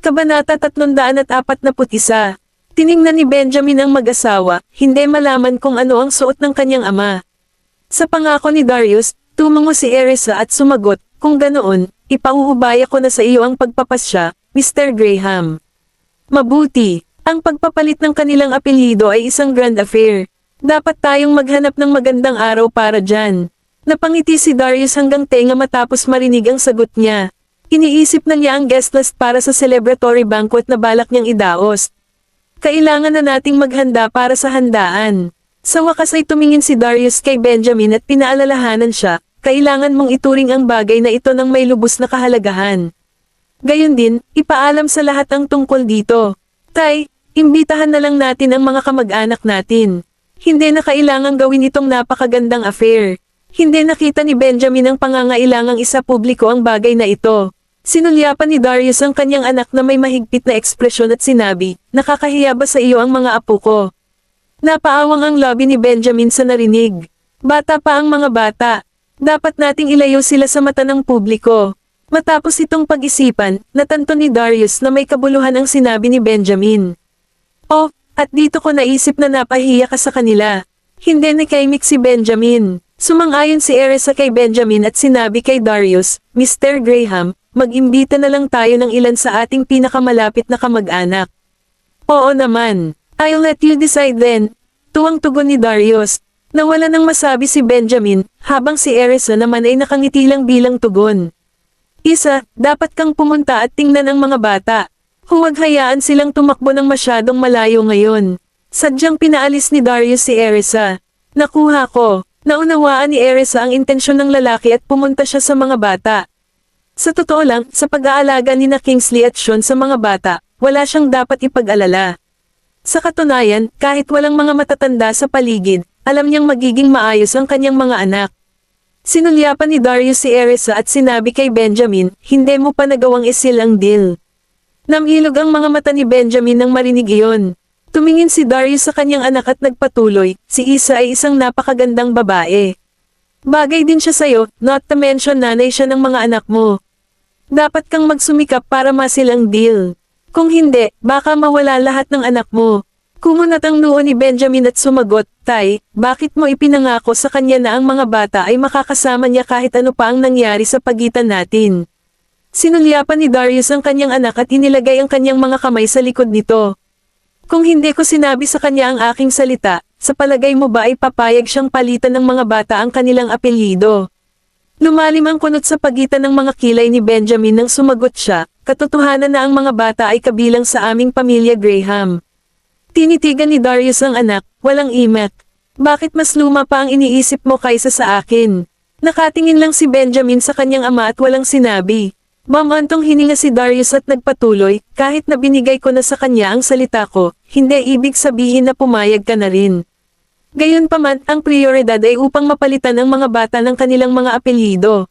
Kabanata 341. Tiningnan ni Benjamin ang mag-asawa, hindi malaman kung ano ang suot ng kanyang ama. Sa pangako ni Darius, tumango si Erisa at sumagot, kung ganoon, ipauubaya ko na sa iyo ang pagpapasya, Mr. Graham. Mabuti, ang pagpapalit ng kanilang apelyido ay isang grand affair. Dapat tayong maghanap ng magandang araw para dyan. Napangiti si Darius hanggang tenga matapos marinig ang sagot niya. Iniisip na niya ang guest list para sa celebratory banquet na balak niyang idaos. Kailangan na nating maghanda para sa handaan. Sa wakas ay tumingin si Darius kay Benjamin at pinaalalahanan siya, kailangan mong ituring ang bagay na ito ng may lubos na kahalagahan. Gayon din, ipaalam sa lahat ang tungkol dito. Tay, imbitahan na lang natin ang mga kamag-anak natin. Hindi na kailangang gawin itong napakagandang affair. Hindi nakita ni Benjamin ang pangangailangang isa publiko ang bagay na ito. Sinulyapan ni Darius ang kanyang anak na may mahigpit na ekspresyon at sinabi, nakakahiya ba sa iyo ang mga apo ko? Napaawang ang labi ni Benjamin sa narinig. Bata pa ang mga bata. Dapat nating ilayo sila sa mata ng publiko. Matapos itong pag-isipan, natanto ni Darius na may kabuluhan ang sinabi ni Benjamin. Oh, at dito ko naisip na napahiya ka sa kanila. Hindi nakaimik si Benjamin. Sumang-ayon si Erisa kay Benjamin at sinabi kay Darius, Mr. Graham, mag-imbita na lang tayo ng ilan sa ating pinakamalapit na kamag-anak. Oo naman. I'll let you decide then. Tuwang tugon ni Darius. Nawala nang masabi si Benjamin, habang si Erisa naman ay nakangiti lang bilang tugon. Isa, dapat kang pumunta at tingnan ang mga bata. Huwag hayaan silang tumakbo ng masyadong malayo ngayon. Sadyang pinaalis ni Darius si Erisa. Nakuha ko. Naunawaan ni Erisa ang intensyon ng lalaki at pumunta siya sa mga bata. Sa totoo lang, sa pag-aalaga ni na Kingsley at Sean sa mga bata, wala siyang dapat ipag-alala. Sa katunayan, kahit walang mga matatanda sa paligid, alam niyang magiging maayos ang kanyang mga anak. Sinulyapan ni Darius si Erisa at sinabi kay Benjamin, hindi mo pa nagawang isil ang deal. Namilog ang mga mata ni Benjamin nang marinig iyon. Tumingin si Darius sa kanyang anak at nagpatuloy, si Isa ay isang napakagandang babae. Bagay din siya sa'yo, not to mention nanay siya ng mga anak mo. Dapat kang magsumikap para masilang deal. Kung hindi, baka mawala lahat ng anak mo. Kumunat ang noo ni Benjamin at sumagot, Tay, bakit mo ipinangako sa kanya na ang mga bata ay makakasama niya kahit ano pa ang nangyari sa pagitan natin? Sinulyapan ni Darius ang kanyang anak at inilagay ang kanyang mga kamay sa likod nito. Kung hindi ko sinabi sa kanya ang aking salita, sa palagay mo ba ay papayag siyang palitan ng mga bata ang kanilang apelyido? Lumalim ang kunot sa pagitan ng mga kilay ni Benjamin nang sumagot siya, katotohanan na ang mga bata ay kabilang sa aming pamilya Graham. Tinitigan ni Darius ang anak, walang imek. Bakit mas luma pa ang iniisip mo kaysa sa akin? Nakatingin lang si Benjamin sa kanyang ama at walang sinabi. Mamantong hininga si Darius at nagpatuloy, kahit na binigay ko na sa kanya ang salita ko, hindi ibig sabihin na pumayag ka na rin. Gayunpaman, ang prioridad ay upang mapalitan ang mga bata ng kanilang mga apelyido.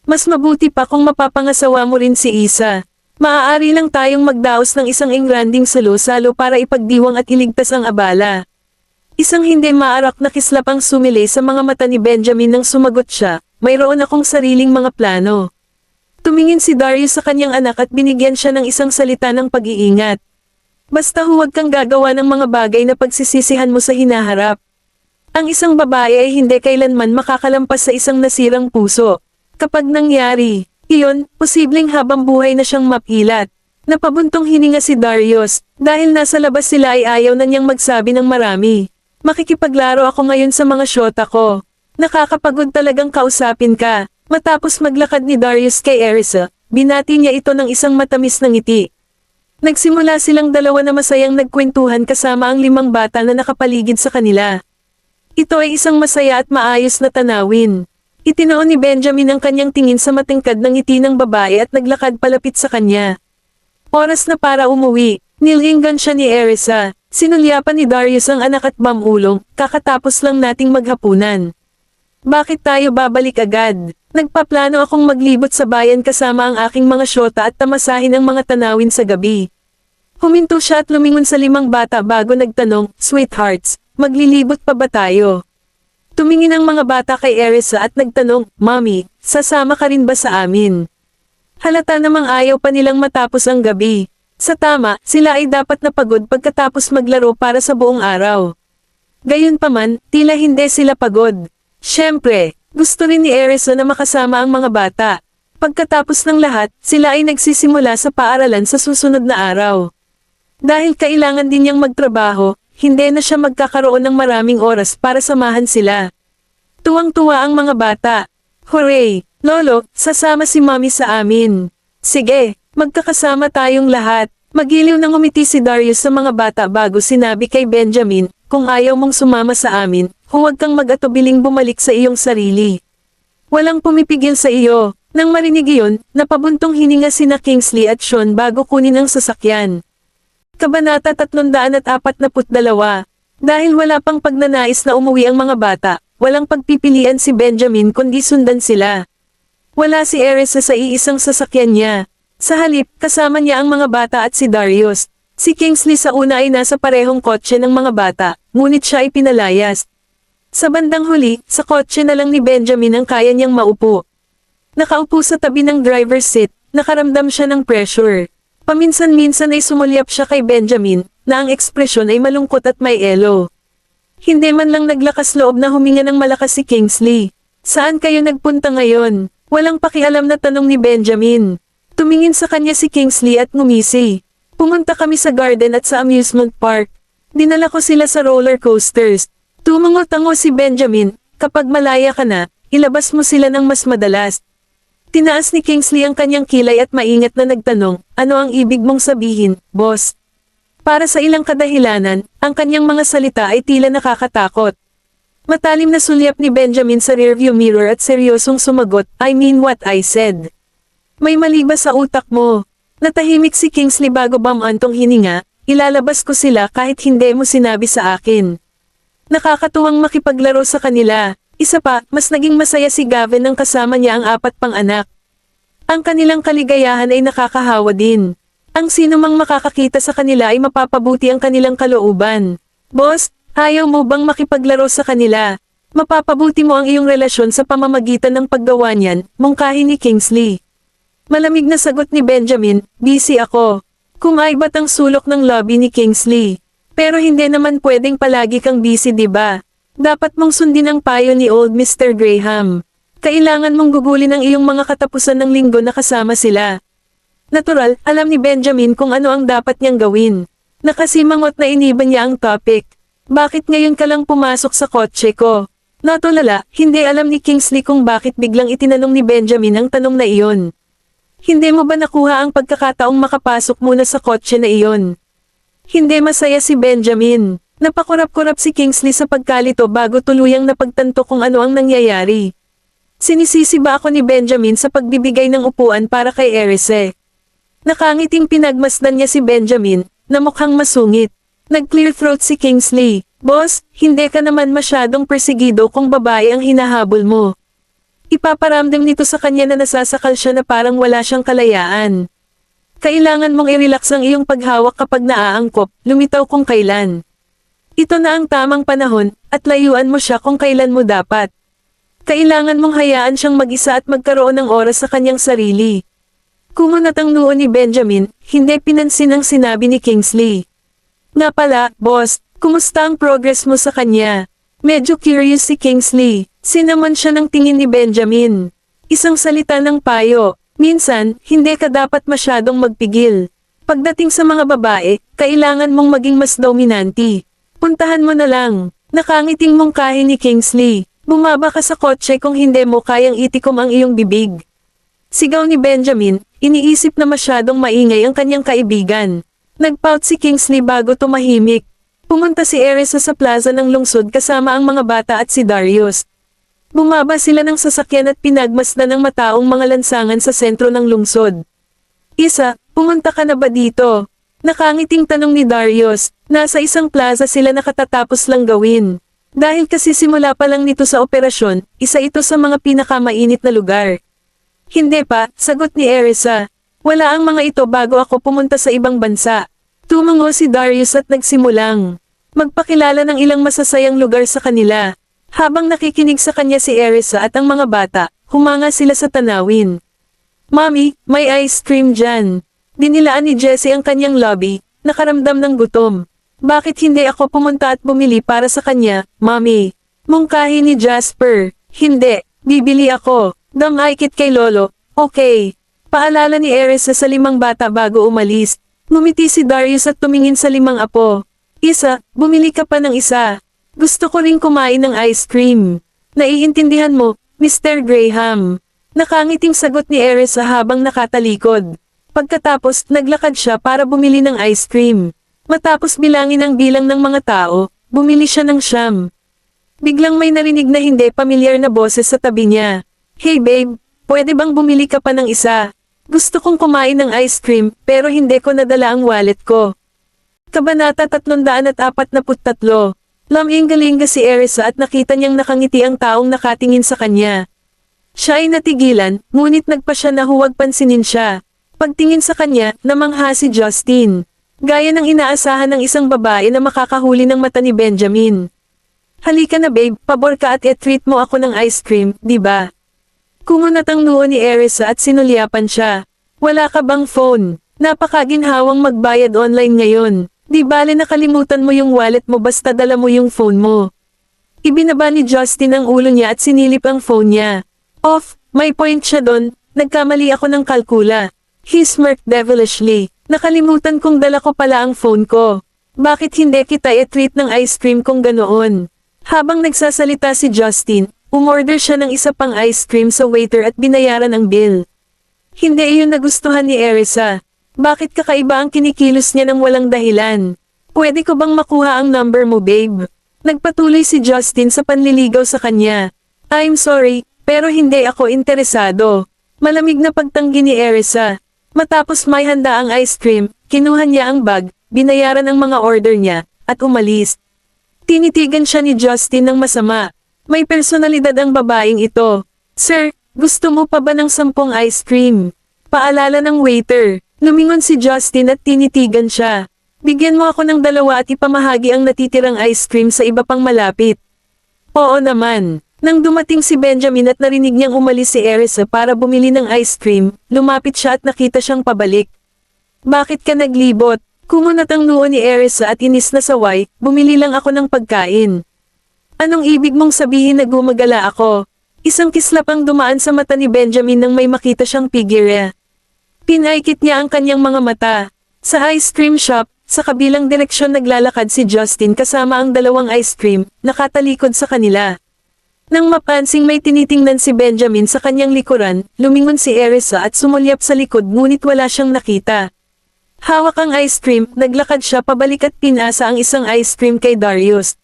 Mas mabuti pa kung mapapangasawa mo rin si Isa. Maaari lang tayong magdaos ng isang engranding salo-salo para ipagdiwang at iligtas ang abala. Isang hindi maarak na kislap ang sumili sa mga mata ni Benjamin nang sumagot siya, mayroon akong sariling mga plano. Tumingin si Darius sa kanyang anak at binigyan siya ng isang salita ng pag-iingat. Basta huwag kang gagawa ng mga bagay na pagsisisihan mo sa hinaharap. Ang isang babae ay hindi kailanman makakalampas sa isang nasirang puso. Kapag nangyari, iyon, posibleng habang buhay na siyang mapilat. Napabuntong hininga si Darius, dahil nasa labas sila ay ayaw na niyang magsabi ng marami. Makikipaglaro ako ngayon sa mga syota ko. Nakakapagod talagang kausapin ka. Matapos maglakad ni Darius kay Erisa, binati niya ito ng isang matamis na ngiti. Nagsimula silang dalawa na masayang nagkwentuhan kasama ang 5 bata na nakapaligid sa kanila. Ito ay isang masaya at maayos na tanawin. Itinoon ni Benjamin ang kanyang tingin sa matingkad ng ngiti ng babae at naglakad palapit sa kanya. Oras na para umuwi, nilinggan siya ni Erisa. Sinulyapan ni Darius ang anak at mamulong, kakatapos lang nating maghapunan. Bakit tayo babalik agad? Nagpaplano akong maglibot sa bayan kasama ang aking mga syota at tamasahin ang mga tanawin sa gabi. Huminto siya at lumingon sa 5 bata bago nagtanong, Sweethearts, maglilibot pa ba tayo? Tumingin ang mga bata kay Erisa at nagtanong, Mommy, sasama ka rin ba sa amin? Halata namang ayaw pa nilang matapos ang gabi. Sa tama, sila ay dapat napagod pagkatapos maglaro para sa buong araw. Gayunpaman, tila hindi sila pagod. Siyempre, gusto rin ni Erisa na makasama ang mga bata. Pagkatapos ng lahat, sila ay nagsisimula sa paaralan sa susunod na araw. Dahil kailangan din niyang magtrabaho, hindi na siya magkakaroon ng maraming oras para samahan sila. Tuwang-tuwa ang mga bata. Hooray! Lolo, sasama si Mommy sa amin. Sige, magkakasama tayong lahat. Magiliw nang umiti si Darius sa mga bata bago sinabi kay Benjamin, kung ayaw mong sumama sa amin, huwag kang mag-atubiling bumalik sa iyong sarili. Walang pumipigil sa iyo. Nang marinig iyon, napabuntong hininga sina Kingsley at Sean bago kunin ang sasakyan. Kabanata 342. Dahil wala pang pagnanais na umuwi ang mga bata, walang pagpipilian si Benjamin kundi sundan sila. Wala si Erisa sa iisang sasakyan niya. Sa halip, kasama niya ang mga bata at si Darius. Si Kingsley sa una ay nasa parehong kotse ng mga bata, ngunit siya ay pinalayas. Sa bandang huli, sa kotse na lang ni Benjamin ang kaya niyang maupo. Nakaupo sa tabi ng driver's seat, nakaramdam siya ng pressure. Paminsan-minsan ay sumulyap siya kay Benjamin, na ang ekspresyon ay malungkot at may elo. Hindi man lang naglakas loob na huminga ng malakas si Kingsley. Saan kayo nagpunta ngayon? Walang pakialam na tanong ni Benjamin. Tumingin sa kanya si Kingsley at ngumisi. Pumunta kami sa garden at sa amusement park. Dinala ko sila sa roller coasters. Tumango-tango si Benjamin, kapag malaya ka na, ilabas mo sila ng mas madalas. Tinaas ni Kingsley ang kanyang kilay at maingat na nagtanong, ano ang ibig mong sabihin, boss? Para sa ilang kadahilanan, ang kanyang mga salita ay tila nakakatakot. Matalim na sulyap ni Benjamin sa rearview mirror at seryosong sumagot, I mean what I said. May mali ba sa utak mo? Natahimik si Kingsley bago bamantong hininga, ilalabas ko sila kahit hindi mo sinabi sa akin. Nakakatuwang makipaglaro sa kanila. Isa pa, mas naging masaya si Gavin nang kasama niya ang 4 pang anak. Ang kanilang kaligayahan ay nakakahawa din. Ang sino mang makakakita sa kanila ay mapapabuti ang kanilang kalooban. Boss, ayaw mo bang makipaglaro sa kanila? Mapapabuti mo ang iyong relasyon sa pamamagitan ng paggawa niyan, mungkahi ni Kingsley. Malamig na sagot ni Benjamin, busy ako. Kumaibat ang sulok ng lobby ni Kingsley. Pero hindi naman pwedeng palagi kang busy, diba? Dapat mong sundin ang payo ni old Mr. Graham. Kailangan mong gugulin ang iyong mga katapusan ng linggo na kasama sila. Natural, alam ni Benjamin kung ano ang dapat niyang gawin. Nakasimangot na iniba niya ang topic. Bakit ngayon ka lang pumasok sa kotse ko? Natulala, hindi alam ni Kingsley kung bakit biglang itinanong ni Benjamin ang tanong na iyon. Hindi mo ba nakuha ang pagkakataong makapasok muna sa kotse na iyon? Hindi masaya si Benjamin. Napakurap-kurap si Kingsley sa pagkalito bago tuluyang napagtanto kung ano ang nangyayari. Sinisisi ba ako ni Benjamin sa pagbibigay ng upuan para kay Erisa? Nakangiting pinagmasdan niya si Benjamin, na mukhang masungit. Nag-clear throat si Kingsley. Boss, hindi ka naman masyadong persigido kung babae ang hinahabol mo. Ipaparamdam nito sa kanya na nasasakal siya na parang wala siyang kalayaan. Kailangan mong i-relax ang iyong paghawak kapag naaangkop, lumitaw kung kailan. Ito na ang tamang panahon, at layuan mo siya kung kailan mo dapat. Kailangan mong hayaan siyang mag-isa at magkaroon ng oras sa kanyang sarili. Kumunat ang noo ni Benjamin, hindi pinansin ang sinabi ni Kingsley. Nga pala, boss, kumusta ang progress mo sa kanya? Medyo curious si Kingsley. Sinamon siya ng tingin ni Benjamin. Isang salita ng payo. Minsan, hindi ka dapat masyadong magpigil. Pagdating sa mga babae, kailangan mong maging mas dominante. Puntahan mo na lang. Nakangiting mungkahi ni Kingsley. Bumaba ka sa kotse kung hindi mo kayang itikom ang iyong bibig. Sigaw ni Benjamin, iniisip na masyadong maingay ang kanyang kaibigan. Nagpout si Kingsley bago tumahimik. Pumunta si Erisa sa plaza ng lungsod kasama ang mga bata at si Darius. Bumaba sila ng sasakyan at pinagmasdan ng mataong mga lansangan sa sentro ng lungsod. Isa, pumunta ka na ba dito? Nakangiting tanong ni Darius, nasa isang plaza sila nakatatapos lang gawin. Dahil kasi simula pa lang nito sa operasyon, isa ito sa mga pinakamainit na lugar. Hindi pa, sagot ni Erisa. Wala ang mga ito bago ako pumunta sa ibang bansa. Tumango si Darius at nagsimulang magpakilala ng ilang masasayang lugar sa kanila. Habang nakikinig sa kanya si Erisa at ang mga bata, humanga sila sa tanawin. Mommy, may ice cream dyan. Dinilaan ni Jessie ang kanyang lobby, nakaramdam ng gutom. Bakit hindi ako pumunta at bumili para sa kanya, Mommy? Mungkahi ni Jasper. Hindi, bibili ako. Damaykit kay Lolo. Okay. Paalala ni Erisa sa 5 bata bago umalis. Ngumiti si Darius at tumingin sa 5 apo. Isa, bumili ka pa ng isa. Gusto ko ring kumain ng ice cream. Naiintindihan mo, Mr. Graham. Nakangiting sagot ni Erisa habang nakatalikod. Pagkatapos, naglakad siya para bumili ng ice cream. Matapos bilangin ang bilang ng mga tao, bumili siya ng 9. Biglang may narinig na hindi pamilyar na boses sa tabi niya. Hey babe, pwede bang bumili ka pa ng isa? Gusto kong kumain ng ice cream, pero hindi ko nadala ang wallet ko. Kabanata 343. Laminggalinga si Erisa at nakita niyang nakangiti ang taong nakatingin sa kanya. Siya ay natigilan, ngunit nagpa siya na huwag pansinin siya. Pagtingin sa kanya, namangha si Justin. Gaya ng inaasahan ng isang babae na makakahuli ng mata ni Benjamin. Halika na babe, pabor ka at i-treat mo ako ng ice cream, di ba? Kumunat ang noo ni Erisa at sinulyapan siya. Wala ka bang phone? Napakaginhawang magbayad online ngayon. Di bale nakalimutan mo yung wallet mo basta dala mo yung phone mo. Ibinaba ni Justin ang ulo niya at sinilip ang phone niya. Off, may point siya doon, nagkamali ako ng kalkula. He smirked devilishly. Nakalimutan kong dala ko pala ang phone ko. Bakit hindi kita i-treat ng ice cream kung ganoon? Habang nagsasalita si Justin, umorder siya ng isa pang ice cream sa waiter at binayaran ang bill. Hindi iyon nagustuhan ni Erisa. Bakit kakaiba ang kinikilos niya ng walang dahilan? Pwede ko bang makuha ang number mo babe? Nagpatuloy si Justin sa panliligaw sa kanya. I'm sorry, pero hindi ako interesado. Malamig na pagtanggi ni Erisa. Matapos may handa ang ice cream, kinuha niya ang bag, binayaran ang mga order niya, at umalis. Tinitigan siya ni Justin ng masama. May personalidad ang babaeng ito. Sir, gusto mo pa ba ng 10 ice cream? Paalala ng waiter. Lumingon si Justin at tinitigan siya. Bigyan mo ako ng 2 at ipamahagi ang natitirang ice cream sa iba pang malapit. Oo naman. Nang dumating si Benjamin at narinig niyang umalis si Erisa para bumili ng ice cream, lumapit siya at nakita siyang pabalik. Bakit ka naglibot? Kumunat ang noo ni Erisa at inis na saway, bumili lang ako ng pagkain. Anong ibig mong sabihin na gumagala ako? Isang kislap ang dumaan sa mata ni Benjamin nang may makita siyang figure. Pinaikit niya ang kanyang mga mata. Sa ice cream shop, sa kabilang direksyon naglalakad si Justin kasama ang 2 ice cream, nakatalikod sa kanila. Nang mapansing may tinitingnan si Benjamin sa kanyang likuran, lumingon si Erisa at sumulyap sa likod ngunit wala siyang nakita. Hawak ang ice cream, naglakad siya pabalik at pinasa ang isang ice cream kay Darius.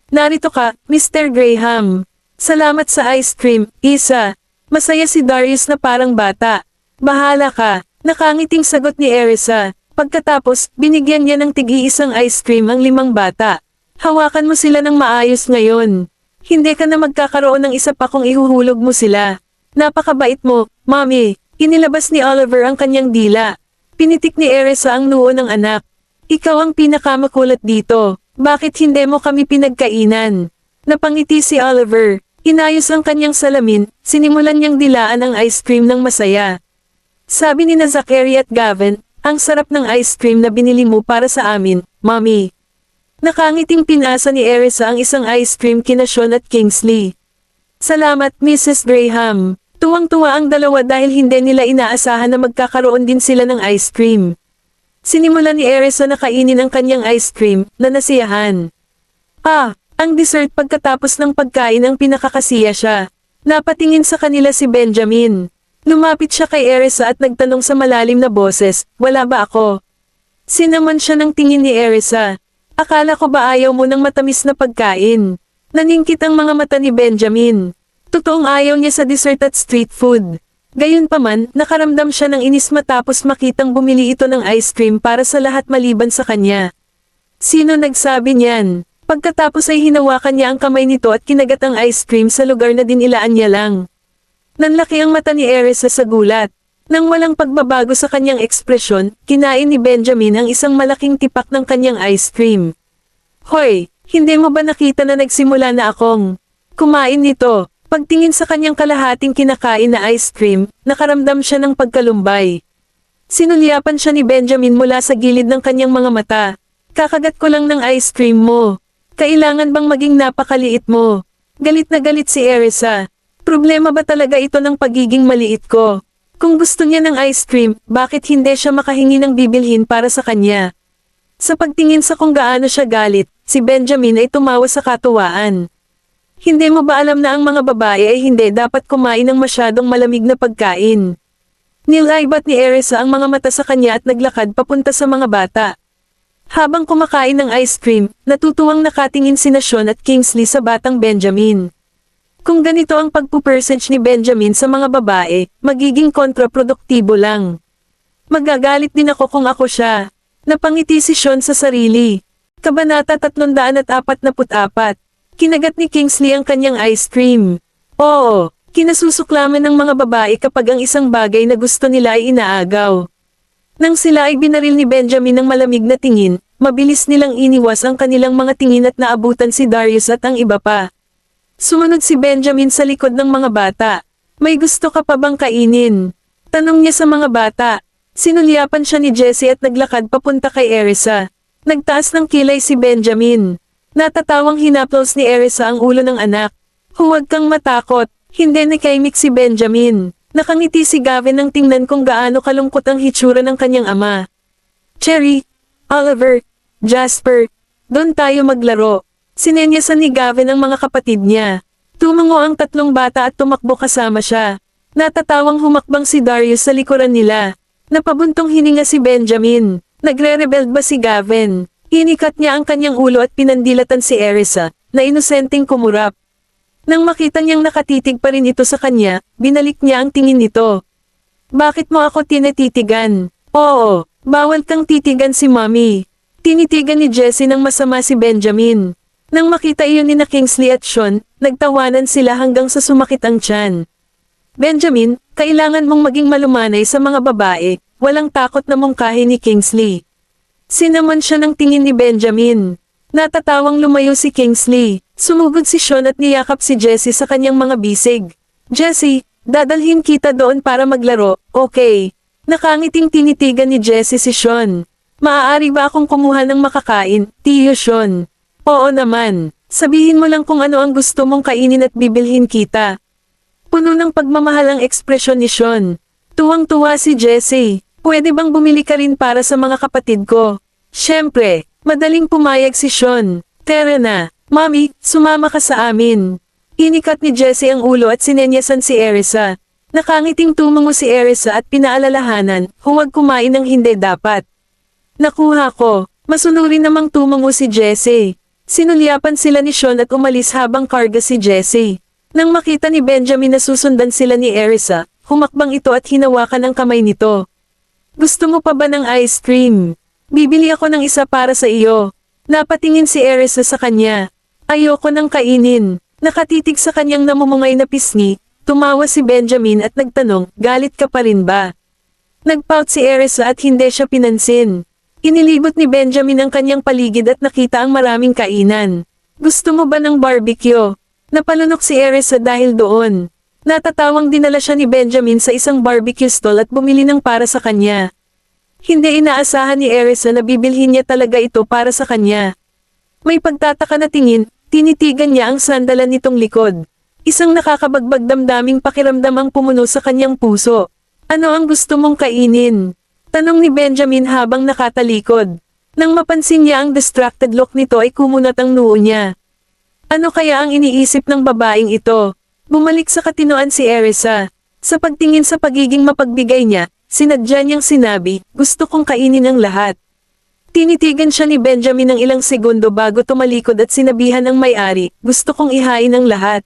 Narito ka, Mr. Graham. Salamat sa ice cream, Isa. Masaya si Darius na parang bata. Bahala ka, nakangiting sagot ni Erisa. Pagkatapos, binigyan niya ng tig-iisang ice cream ang 5 bata. Hawakan mo sila ng maayos ngayon. Hindi ka na magkakaroon ng isa pa kung ihuhulog mo sila. Napakabait mo, Mommy. Inilabas ni Oliver ang kanyang dila. Pinitik ni Erisa ang noo ng anak. Ikaw ang pinakamakulat dito. Bakit hindi mo kami pinagkainan? Napangiti si Oliver. Inayos ang kanyang salamin, sinimulan niyang dilaan ang ice cream ng masaya. Sabi ni na Zachary at Gavin, ang sarap ng ice cream na binili mo para sa amin, Mommy. Nakangiting pinasa ni Erisa ang isang ice cream kina Sean at Kingsley. Salamat, Mrs. Graham. Tuwang-tuwa ang dalawa dahil hindi nila inaasahan na magkakaroon din sila ng ice cream. Sinimulan ni Erisa na kainin ang kanyang ice cream, na nasiyahan. Ang dessert pagkatapos ng pagkain ang pinakakasiya siya. Napatingin sa kanila si Benjamin. Lumapit siya kay Erisa at nagtanong sa malalim na boses, wala ba ako? Sinaman siya ng tingin ni Erisa. Akala ko ba ayaw mo ng matamis na pagkain? Naningkit ang mga mata ni Benjamin. Totoong ayaw niya sa dessert at street food. Gayunpaman, nakaramdam siya ng inis matapos makitang bumili ito ng ice cream para sa lahat maliban sa kanya. Sino nagsabi niyan? Pagkatapos ay hinawakan niya ang kamay nito at kinagat ang ice cream sa lugar na dinilaan niya lang. Nanlaki ang mata ni Erisa sa gulat. Nang walang pagbabago sa kanyang ekspresyon, kinain ni Benjamin ang isang malaking tipak ng kanyang ice cream. Hoy, hindi mo ba nakita na nagsimula na akong kumain nito? Pagtingin sa kanyang kalahating kinakain na ice cream, nakaramdam siya ng pagkalumbay. Sinulyapan siya ni Benjamin mula sa gilid ng kanyang mga mata. Kakagat ko lang ng ice cream mo. Kailangan bang maging napakaliit mo? Galit na galit si Erisa. Problema ba talaga ito ng pagiging maliit ko? Kung gusto niya ng ice cream, bakit hindi siya makahingi ng bibilhin para sa kanya? Sa pagtingin sa kung gaano siya galit, si Benjamin ay tumawa sa katuwaan. Hindi mo ba alam na ang mga babae ay hindi dapat kumain ng masyadong malamig na pagkain? Nilaibat ni Erisa ang mga mata sa kanya at naglakad papunta sa mga bata. Habang kumakain ng ice cream, natutuwang nakatingin sina Sean at Kingsley sa batang Benjamin. Kung ganito ang pagpupercentage ni Benjamin sa mga babae, magiging kontraproduktibo lang. Magagalit din ako kung ako siya. Napangiti si Sean sa sarili. Kabanata 344. Kinagat ni Kingsley ang kanyang ice cream. Oo, kinasusuklaman ng mga babae kapag ang isang bagay na gusto nila ay inaagaw. Nang sila ay binaril ni Benjamin ng malamig na tingin, mabilis nilang iniwas ang kanilang mga tingin at naabutan si Darius at ang iba pa. Sumunod si Benjamin sa likod ng mga bata. May gusto ka pa bang kainin? Tanong niya sa mga bata. Sinulyapan siya ni Jessie at naglakad papunta kay Erisa. Nagtaas ng kilay si Benjamin. Natatawang hinaplos ni Erisa ang ulo ng anak. Huwag kang matakot. Hindi nakaimik si Benjamin. Nakangiti si Gavin nang tingnan kung gaano kalungkot ang hitsura ng kanyang ama. Cherry, Oliver, Jasper, doon tayo maglaro. Sinenyasan ni Gavin ang mga kapatid niya. Tumango ang tatlong bata at tumakbo kasama siya. Natatawang humakbang si Darius sa likuran nila. Napabuntong hininga si Benjamin. Nagre-rebelde ba si Gavin? Inikat niya ang kanyang ulo at pinandilatan si Erisa, na inosenteng kumurap. Nang makita niyang nakatitig pa rin ito sa kanya, binalik niya ang tingin nito. Bakit mo ako tinatitigan? Oo, bawal kang titigan si Mommy. Tinitigan ni Jessie ng masama si Benjamin. Nang makita iyon ni na Kingsley at Sean, nagtawanan sila hanggang sa sumakit ang tiyan. Benjamin, kailangan mong maging malumanay sa mga babae, walang takot na mungkahi ni Kingsley. Sinaman siya ng tingin ni Benjamin. Natatawang lumayo si Kingsley. Sumugod si Sean at niyakap si Jessie sa kanyang mga bisig. Jessie, dadalhin kita doon para maglaro, okay? Nakangiting tinitigan ni Jessie si Sean. Maaari ba akong kumuha ng makakain, Tiyo Sean? Oo naman. Sabihin mo lang kung ano ang gusto mong kainin at bibilhin kita. Puno ng pagmamahal ang ekspresyon ni Sean. Tuwang-tuwa si Jessie. Pwede bang bumili ka rin para sa mga kapatid ko? Siyempre, madaling pumayag si Sean. Tara na. Mommy, sumama ka sa amin. Inikat ni Jessie ang ulo at sinenyasan si Erisa. Nakangiting tumango si Erisa at pinaalalahanan, huwag kumain ng hindi dapat. Nakuha ko. Masunuri namang tumango si Jessie. Sinulyapan sila ni Sean at umalis habang karga si Jessie. Nang makita ni Benjamin na susundan sila ni Erisa, humakbang ito at hinawakan ang kamay nito. Gusto mo pa ba ng ice cream? Bibili ako ng isa para sa iyo. Napatingin si Erisa sa kanya. Ayoko nang kainin. Nakatitig sa kanyang namumungay na pisngi, tumawa si Benjamin at nagtanong, galit ka pa rin ba? Nagpout si Erisa at hindi siya pinansin. Inilibot ni Benjamin ang kanyang paligid at nakita ang maraming kainan. Gusto mo ba ng barbecue? Napalunok si Erisa dahil doon. Natatawang dinala siya ni Benjamin sa isang barbecue stall at bumili ng para sa kanya. Hindi inaasahan ni Erisa na bibilhin niya talaga ito para sa kanya. May pagtataka na tingin, tinitigan niya ang sandalan nitong likod. Isang nakakabagbag damdaming pakiramdam ang pumuno sa kanyang puso. Ano ang gusto mong kainin? Tanong ni Benjamin habang nakatalikod. Nang mapansin niya ang distracted look nito ay kumunat ang noo niya. Ano kaya ang iniisip ng babaeng ito? Bumalik sa katinoan si Erisa. Sa pagtingin sa pagiging mapagbigay niya, sinadya niyang sinabi, gusto kong kainin ang lahat. Tinitigan siya ni Benjamin ng ilang segundo bago tumalikod at sinabihan ng may-ari, gusto kong ihain ang lahat.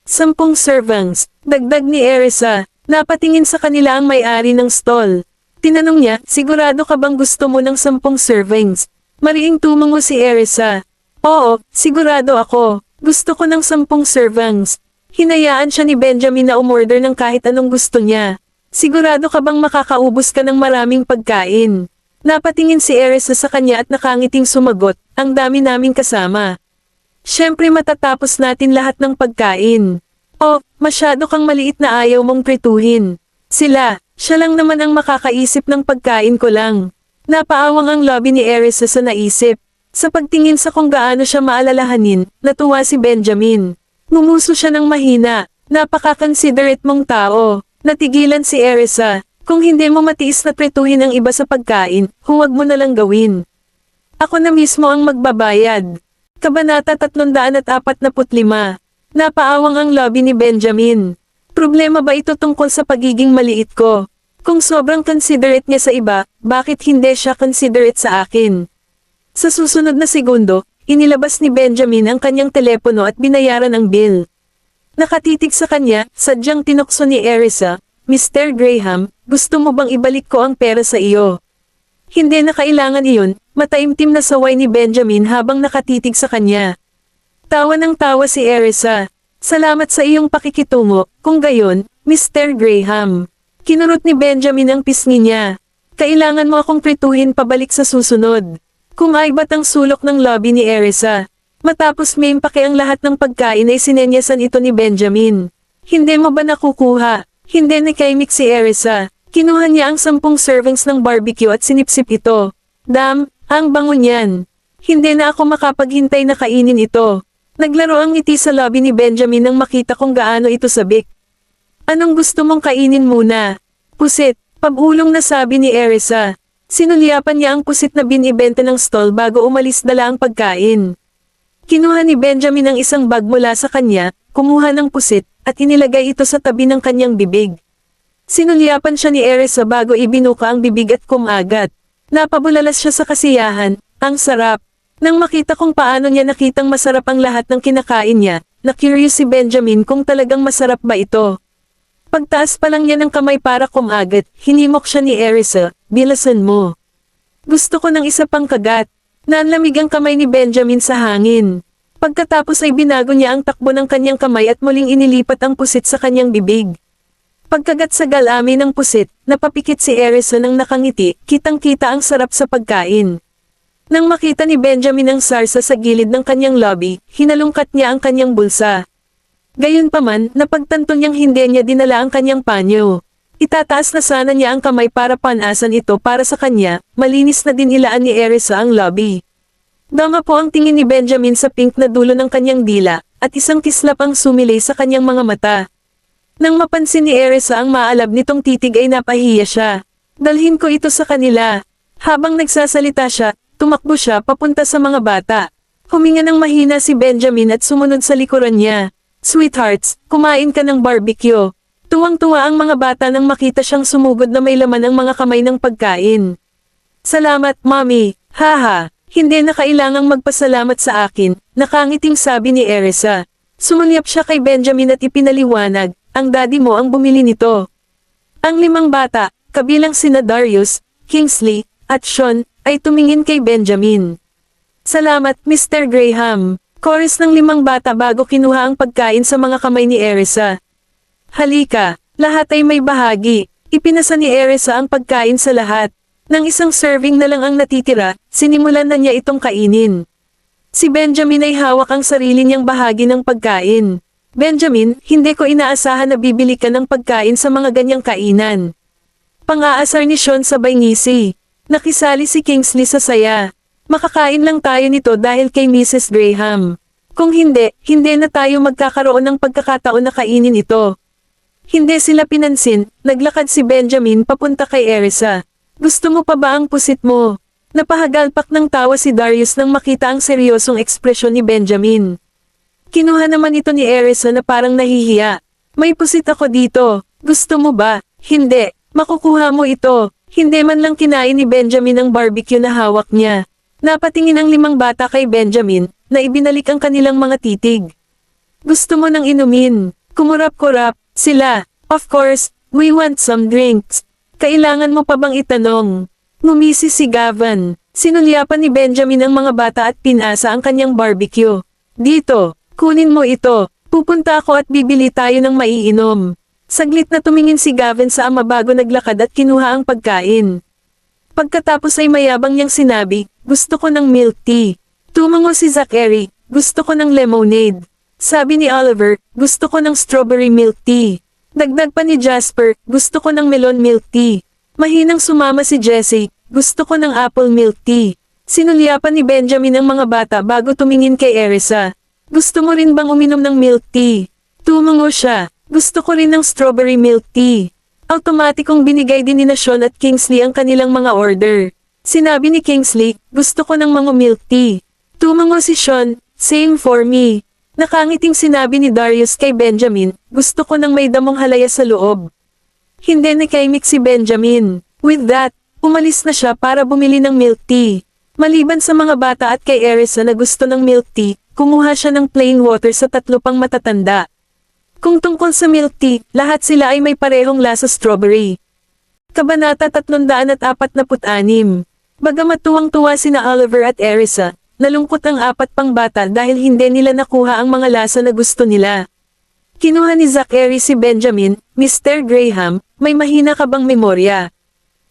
10 servings, dagdag ni Erisa. Napatingin sa kanila ang may-ari ng stall. Tinanong niya, sigurado ka bang gusto mo ng 10 servings? Mariing tumango si Erisa. Oo, sigurado ako. Gusto ko ng 10 servings. Hinayaan siya ni Benjamin na umorder ng kahit anong gusto niya. Sigurado ka bang makakaubos ka ng maraming pagkain? Napatingin si Erisa sa kanya at nakangiting sumagot, ang dami naming kasama. Siyempre matatapos natin lahat ng pagkain. Oh, masyado kang maliit na ayaw mong prituhin. Sila, Siya lang naman ang makakaisip ng pagkain ko lang. Napaawang ang lobby ni Erisa sa naisip. Sa pagtingin sa kung gaano siya maalalahanin, natuwa si Benjamin. Ngumuso siya ng mahina. Napaka-considerate mong tao. Natigilan si Erisa. Kung hindi mo matiis na pretuhin ang iba sa pagkain, huwag mo na lang gawin. Ako na mismo ang magbabayad. Kabanata 345. Napaawang ang lobby ni Benjamin. Problema ba ito tungkol sa pagiging maliit ko? Kung sobrang considerate niya sa iba, bakit hindi siya considerate sa akin? Sa susunod na segundo, inilabas ni Benjamin ang kanyang telepono at binayaran ang bill. Nakatitig sa kanya, sadyang tinukso ni Erisa, Mr. Graham, gusto mo bang ibalik ko ang pera sa iyo? Hindi na kailangan iyon, mataimtim na saway ni Benjamin habang nakatitig sa kanya. Tawa ng tawa si Erisa. Salamat sa iyong pakikitungo, kung gayon, Mr. Graham. Kinurot ni Benjamin ang pisngi niya. Kailangan mo akong prituhin pabalik sa susunod. Kumaibat ang sulok ng lobby ni Erisa. Matapos may impake ang lahat ng pagkain ay sinenyasan ito ni Benjamin. Hindi mo ba nakukuha? Hindi nakaimik si Erisa. Kinuha niya ang 10 servings ng barbecue at sinipsip ito. Dam, ang bango niyan. Hindi na ako makapaghintay na kainin ito. Naglaro ang ngiti sa lobby ni Benjamin nang makita kung gaano ito sabik. Anong gusto mong kainin muna? Pusit, pabulong na sabi ni Erisa. Sinulyapan niya ang pusit na binibenta ng stall bago umalis dala ang pagkain. Kinuha ni Benjamin ang isang bag mula sa kanya, kumuha ng pusit, at inilagay ito sa tabi ng kanyang bibig. Sinulyapan siya ni Erisa bago ibinuka ang bibig at kumagat. Napabulalas siya sa kasiyahan, ang sarap. Nang makita kung paano niya nakitang masarap ang lahat ng kinakain niya, na-curious si Benjamin kung talagang masarap ba ito. Pagtaas pa lang niya ng kamay para kumagat, hinimok siya ni Erisa, bilasan mo. Gusto ko ng isa pang kagat. Nanlamig ang kamay ni Benjamin sa hangin. Pagkatapos ay binago niya ang takbo ng kanyang kamay at muling inilipat ang pusit sa kanyang bibig. Pagkagat sa galami ng pusit, napapikit si Erisa nang nakangiti, kitang-kita ang sarap sa pagkain. Nang makita ni Benjamin ang sarsa sa gilid ng kanyang lobby, hinalungkat niya ang kanyang bulsa. Gayunpaman, napagtanto niyang hindi niya dinala ang kanyang panyo. Itataas na sana niya ang kamay para panasan ito para sa kanya, malinis na din ilaan ni Erisa ang lobby. Dama po ang tingin ni Benjamin sa pink na dulo ng kanyang dila, at isang kislap ang sumilay sa kanyang mga mata. Nang mapansin ni Erisa ang maalab nitong titig ay napahiya siya. Dalhin ko ito sa kanila. Habang nagsasalita siya, tumakbo siya papunta sa mga bata. Huminga ng mahina si Benjamin at sumunod sa likuran niya. Sweethearts, kumain ka ng barbecue. Tuwang-tuwa ang mga bata nang makita siyang sumugod na may laman ang mga kamay ng pagkain. Salamat, Mommy. Haha, hindi na kailangang magpasalamat sa akin, nakangiting sabi ni Erisa. Sumulyap siya kay Benjamin at ipinaliwanag, ang daddy mo ang bumili nito. Ang 5 bata, kabilang sina Darius, Kingsley, at Sean, ay tumingin kay Benjamin. Salamat, Mr. Graham. Chorus ng 5 bata bago kinuha ang pagkain sa mga kamay ni Erisa. Halika, lahat ay may bahagi. Ipinasa ni Erisa ang pagkain sa lahat. Nang isang serving na lang ang natitira, sinimulan na niya itong kainin. Si Benjamin ay hawak ang sarili niyang bahagi ng pagkain. Benjamin, hindi ko inaasahan na bibili ka ng pagkain sa mga ganyang kainan. Pang-aasar ni Sean sabay ngisi. Nakisali si Kingsley sa saya. Makakain lang tayo nito dahil kay Mrs. Graham. Kung hindi, hindi na tayo magkakaroon ng pagkakataon na kainin ito. Hindi sila pinansin, naglakad si Benjamin papunta kay Erisa. Gusto mo pa ba ang pusit mo? Napahagalpak ng tawa si Darius nang makita ang seryosong ekspresyon ni Benjamin. Kinuha naman ito ni Erisa na parang nahihiya. May pusit ako dito. Gusto mo ba? Hindi. Makukuha mo ito. Hindi man lang kinain ni Benjamin ang barbecue na hawak niya. Napatingin ang 5 bata kay Benjamin, na ibinalik ang kanilang mga titig. Gusto mo nang inumin? Kumurap-kurap, sila. Of course, we want some drinks. Kailangan mo pa bang itanong? Ngumisi si Gavin. Sinulyapan ni Benjamin ang mga bata at pinasa ang kanyang barbecue. Dito, kunin mo ito. Pupunta ako at bibili tayo ng maiinom. Saglit na tumingin si Gavin sa ama bago naglakad at kinuha ang pagkain. Pagkatapos ay mayabang niyang sinabi, gusto ko ng milk tea. Tumango si Zachary, gusto ko ng lemonade. Sabi ni Oliver, gusto ko ng strawberry milk tea. Dagdag pa ni Jasper, gusto ko ng melon milk tea. Mahinang sumama si Jessie, gusto ko ng apple milk tea. Sinulyapan ni Benjamin ang mga bata bago tumingin kay Erisa. Gusto mo rin bang uminom ng milk tea? Tumango siya, gusto ko rin ng strawberry milk tea. Automatikong binigay din ni Sean at Kingsley ang kanilang mga order. Sinabi ni Kingsley, gusto ko ng mga milk tea. Tumango si Sean, same for me. Nakangiting sinabi ni Darius kay Benjamin, gusto ko ng may damong halaya sa loob. Hindi nakaimik si Benjamin. With that, umalis na siya para bumili ng milk tea. Maliban sa mga bata at kay Erisa na gusto ng milk tea, kumuha siya ng plain water sa 3 pang matatanda. Kung tungkol sa milk tea, lahat sila ay may parehong lasa strawberry. Kabanata 346. Bagamat tuwang-tuwa sina Oliver at Erisa, nalungkot ang 4 pang bata dahil hindi nila nakuha ang mga lasa na gusto nila. Kinuha ni Zachary si Benjamin, Mr. Graham, may mahina ka bang memorya?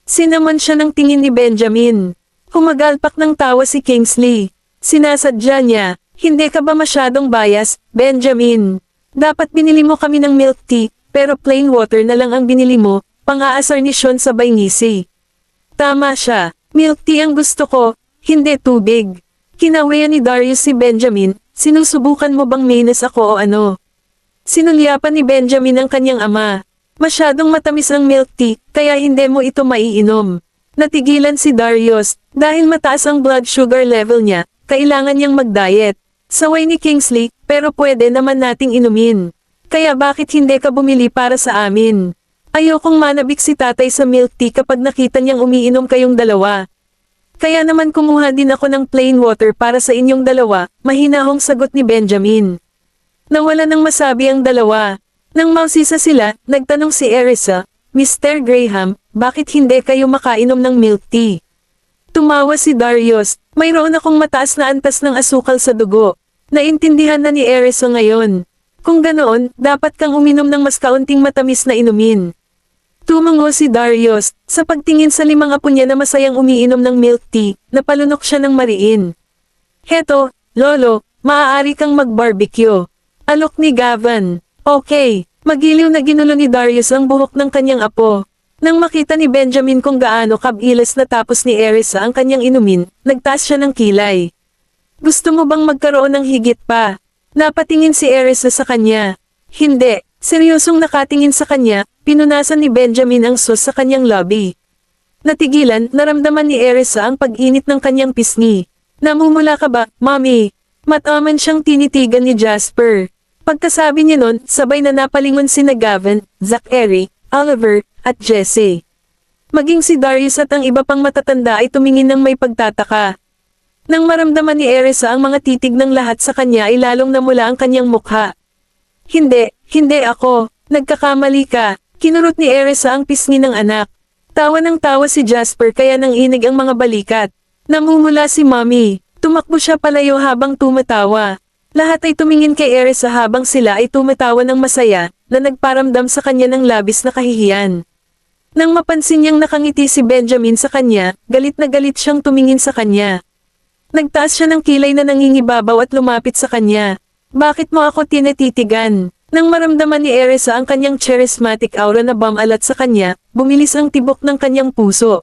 Sinamon siya ng tingin ni Benjamin. Humagalpak ng tawa si Kingsley. Sinasadya niya, hindi ka ba masyadong bias, Benjamin? Dapat binili mo kami ng milk tea, pero plain water na lang ang binili mo, pang-aasar ni Sean sabay ngisi. Tama siya, milk tea ang gusto ko, hindi tubig. Kinawayan ni Darius si Benjamin, sinusubukan mo bang minus ako o ano? Sinulyapan ni Benjamin ang kanyang ama. Masyadong matamis ang milk tea, kaya hindi mo ito maiinom. Natigilan si Darius, dahil mataas ang blood sugar level niya, kailangan niyang mag-diet. Saway ni Kingsley, pero pwede naman nating inumin. Kaya bakit hindi ka bumili para sa amin? Ayokong manabik si tatay sa milk tea kapag nakita niyang umiinom kayong dalawa. Kaya naman kumuha din ako ng plain water para sa inyong dalawa, mahinahong sagot ni Benjamin. Nawala nang masabi ang dalawa. Nang mausisa sila, nagtanong si Erisa, Mr. Graham, bakit hindi kayo makainom ng milk tea? Tumawa si Darius, mayroon akong mataas na antas ng asukal sa dugo. Naintindihan na ni Erisa ngayon. Kung ganoon, dapat kang uminom ng mas kaunting matamis na inumin. Tumango si Darius, sa pagtingin sa 5 apo niya na masayang umiinom ng milk tea, napalunok siya ng mariin. Heto, Lolo, maaari kang mag-barbecue. Alok ni Gavin. Okay, magiliw na ginulo ni Darius ang buhok ng kanyang apo. Nang makita ni Benjamin kung gaano kabilas natapos ni Erisa ang kanyang inumin, nagtaas siya ng kilay. Gusto mo bang magkaroon ng higit pa? Napatingin si Erisa sa kanya. Hindi, seryosong nakatingin sa kanya, pinunasan ni Benjamin ang sauce sa kanyang lobby. Natigilan, naramdaman ni Erisa ang pag-init ng kanyang pisngi. Namumula ka ba, Mommy? Mataman siyang tinitigan ni Jasper. Pagkasabi niya nun, sabay na napalingon sina Gavin, Zachary, Oliver, at Jessie. Maging si Darius at ang iba pang matatanda ay tumingin ng may pagtataka. Nang maramdaman ni Erisa ang mga titig ng lahat sa kanya ay lalong namula ang kanyang mukha. Hindi ako, nagkakamali ka, kinurot ni Erisa ang pisngi ng anak. Tawa ng tawa si Jasper kaya nanginig ang mga balikat. Namumula si Mommy, tumakbo siya palayo habang tumatawa. Lahat ay tumingin kay Erisa habang sila ay tumatawa ng masaya, na nagparamdam sa kanya ng labis na kahihiyan. Nang mapansin niyang nakangiti si Benjamin sa kanya, galit na galit siyang tumingin sa kanya. Nagtaas siya ng kilay na nangingibabaw at lumapit sa kanya. Bakit mo ako tinatitigan? Nang maramdaman ni Erisa ang kanyang charismatic aura na bumalat sa kanya, bumilis ang tibok ng kanyang puso.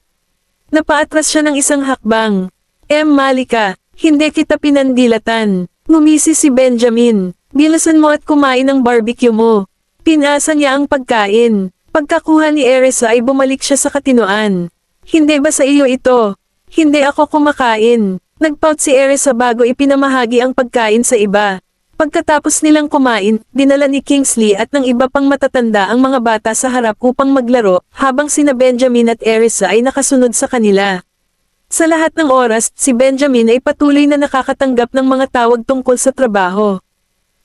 Napaatras siya ng isang hakbang. Malika, hindi kita pinandilatan. Ngumisi si Benjamin. Bilasan mo at kumain ng barbecue mo. Pinasa niya ang pagkain. Pagkakuha ni Erisa ay bumalik siya sa katinoan. Hindi ba sa iyo ito? Hindi ako kumakain. Nagpout si Erisa bago ipinamahagi ang pagkain sa iba. Pagkatapos nilang kumain, dinala ni Kingsley at ng iba pang matatanda ang mga bata sa harap upang maglaro, habang sina Benjamin at Erisa ay nakasunod sa kanila. Sa lahat ng oras, si Benjamin ay patuloy na nakakatanggap ng mga tawag tungkol sa trabaho.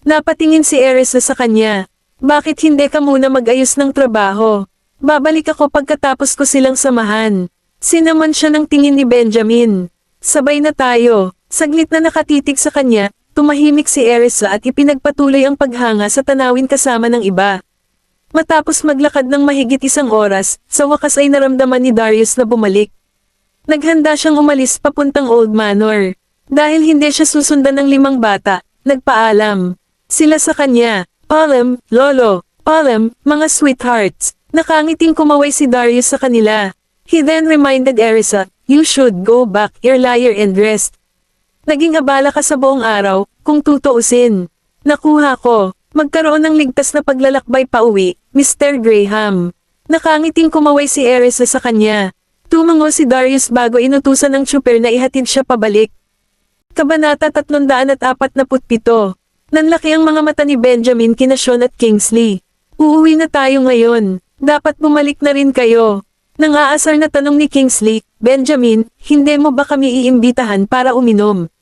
Napatingin si Erisa sa kanya. Bakit hindi ka muna mag-ayos ng trabaho? Babalik ako pagkatapos ko silang samahan. Sinamon siya ng tingin ni Benjamin. Sabay na tayo. Saglit na nakatitig sa kanya, tumahimik si Erisa at ipinagpatuloy ang paghanga sa tanawin kasama ng iba. Matapos maglakad ng mahigit 1 oras, sa wakas ay naramdaman ni Darius na bumalik. Naghanda siyang umalis papuntang Old Manor. Dahil hindi siya susundan ng 5 bata, nagpaalam. Sila sa kanya, Lolo, Palem, mga sweethearts. Nakangiting kumaway si Darius sa kanila. He then reminded Erisa, "You should go back, earlier and rest." Naging abala ka sa buong araw, kung tutuusin. Nakuha ko. Magkaroon ng ligtas na paglalakbay pauwi, Mr. Graham. Nakangiting kumaway si Erisa sa kanya. Tumango si Darius bago inutusan ng tsuper na ihatid siya pabalik. Kabanata 347. Nanlaki ang mga mata ni Benjamin kina Sean at Kingsley. Uuwi na tayo ngayon. Dapat bumalik na rin kayo. Nang aasar na tanong ni Kingsley, Benjamin, hindi mo ba kami iimbitahan para uminom?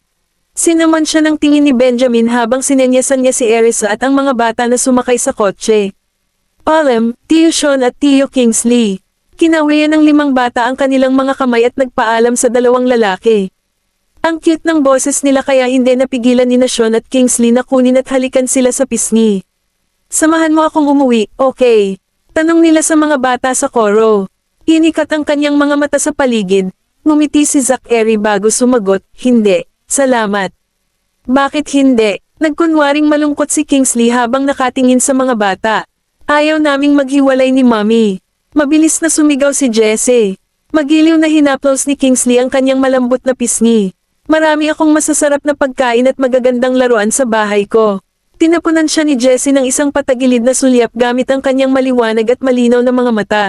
Sinaman siya ng tingin ni Benjamin habang sinenyasan niya si Erisa at ang mga bata na sumakay sa kotse. Palem, Tio Sean at Tio Kingsley. Kinawian ng 5 bata ang kanilang mga kamay at nagpaalam sa 2 lalaki. Ang cute ng boses nila kaya hindi napigilan ni Sean at Kingsley na kunin at halikan sila sa pisngi. Samahan mo akong umuwi, okay? Tanong nila sa mga bata sa koro. Inikat ang kanyang mga mata sa paligid. Ngumiti si Zachary bago sumagot, hindi. Salamat. Bakit hindi? Nagkunwaring malungkot si Kingsley habang nakatingin sa mga bata. Ayaw naming maghiwalay ni Mommy. Mabilis na sumigaw si Jesse. Magiliw na hinaplos ni Kingsley ang kanyang malambot na pisngi. Marami akong masasarap na pagkain at magagandang laruan sa bahay ko. Tinapunan siya ni Jesse ng isang patagilid na sulyap gamit ang kanyang maliwanag at malinaw na mga mata.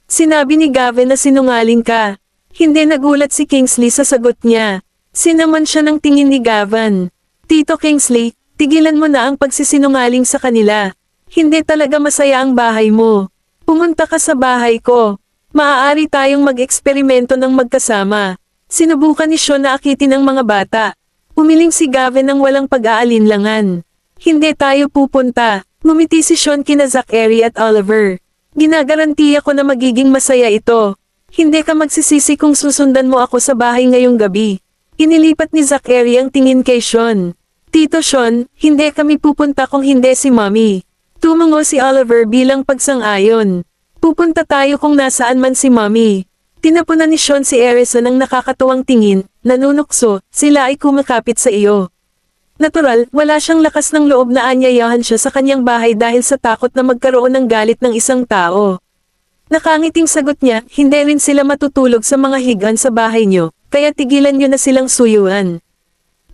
Sinabi ni Gavin na sinungaling ka. Hindi nagulat si Kingsley sa sagot niya. Sinaman siya ng tingin ni Gavin. Tito Kingsley, tigilan mo na ang pagsisinungaling sa kanila. Hindi talaga masaya ang bahay mo. Pumunta ka sa bahay ko. Maaari tayong mag-eksperimento ng magkasama. Sinubukan ni Sean na akitin ang mga bata. Umiling si Gavin ng walang pag-aalinlangan. Hindi tayo pupunta. Ngumiti si Sean kina Zachary at Oliver. Ginagarantiya ko na magiging masaya ito. Hindi ka magsisisi kung susundan mo ako sa bahay ngayong gabi. Inilipat ni Zachary ang tingin kay Sean. Tito Sean, hindi kami pupunta kung hindi si Mommy. Tumango si Oliver bilang pagsang-ayon. Pupunta tayo kung nasaan man si Mommy. Tinapunan ni Sean si Erisa ng nakakatuwang tingin, nanunukso, sila ay kumakapit sa iyo. Natural, wala siyang lakas ng loob na anyayahan siya sa kanyang bahay dahil sa takot na magkaroon ng galit ng isang tao. Nakangiting sagot niya, hindi rin sila matutulog sa mga higaan sa bahay niyo, kaya tigilan niyo na silang suyuan.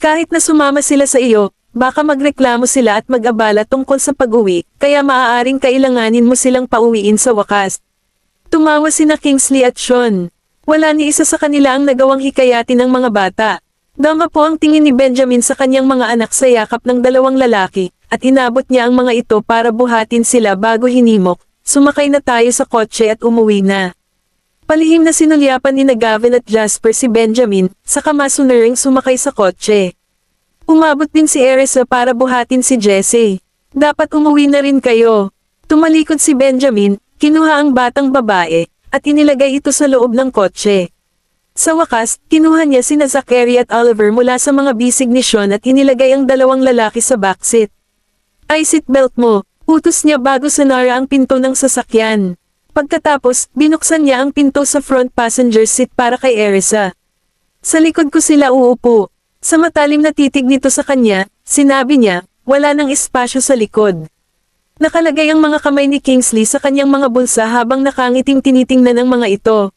Kahit na sumama sila sa iyo, baka magreklamo sila at mag-abala tungkol sa pag-uwi, kaya maaaring kailanganin mo silang pauwiin sa wakas. Tumawa sina Kingsley at Sean. Wala ni isa sa kanila ang nagawang hikayatin ng mga bata. Dama po ang tingin ni Benjamin sa kanyang mga anak sa yakap ng 2 lalaki, at inabot niya ang mga ito para buhatin sila bago hinimok, sumakay na tayo sa kotse at umuwi na. Palihim na sinulyapan ni Gavin at Jasper si Benjamin, saka masunuring sumakay sa kotse. Umabot din si Erisa para buhatin si Jesse. Dapat umuwi na rin kayo. Tumalikod si Benjamin, kinuha ang batang babae, at inilagay ito sa loob ng kotse. Sa wakas, kinuha niya sina Zachary at Oliver mula sa mga bisig ni Sean at inilagay ang 2 lalaki sa backseat. Ay seatbelt mo, utos niya bago sinara ang pinto ng sasakyan. Pagkatapos, binuksan niya ang pinto sa front passenger seat para kay Erisa. Sa likod ko sila uupo. Sa matalim na titig nito sa kanya, sinabi niya, wala nang espasyo sa likod. Nakalagay ang mga kamay ni Kingsley sa kanyang mga bulsa habang nakangiting tinitingnan ang mga ito.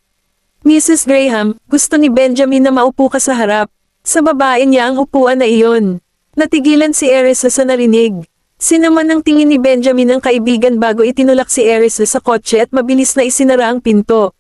Mrs. Graham, gusto ni Benjamin na maupo ka sa harap. Sa babae niya ang upuan na iyon. Natigilan si Erisa sa narinig. Sinaman ng tingin ni Benjamin ang kaibigan bago itinulak si Erisa sa kotse at mabilis na isinara ang pinto.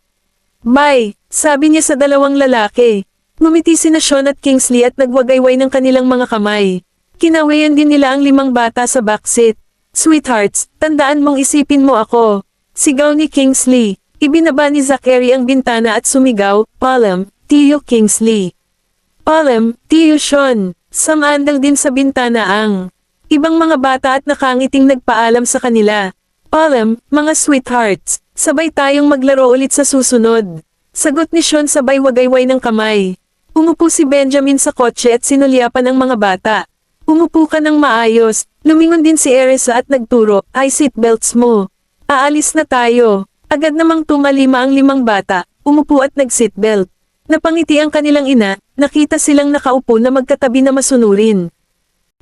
Bye, sabi niya sa 2 lalaki. Ngumiti sina Sean at Kingsley at nagwagayway ng kanilang mga kamay. Kinawayan din nila ang 5 bata sa backseat. Sweethearts, tandaan mong isipin mo ako. Sigaw ni Kingsley. Ibinaba ni Zachary ang bintana at sumigaw, Palem, Tio Kingsley. Palem, Tio Sean. Samandal din sa bintana ang ibang mga bata at nakangiting nagpaalam sa kanila. Palem, mga sweethearts, sabay tayong maglaro ulit sa susunod. Sagot ni Sean sabay wagayway ng kamay. Umupo si Benjamin sa kotse at sinulyapan ang mga bata. Umupo ka ng maayos. Lumingon din si Erisa at nagturo, ay seatbelts mo. Aalis na tayo. Agad namang tumalima ang 5 bata, umupo at nag-seatbelt. Napangiti ang kanilang ina, nakita silang nakaupo na magkatabi na masunurin.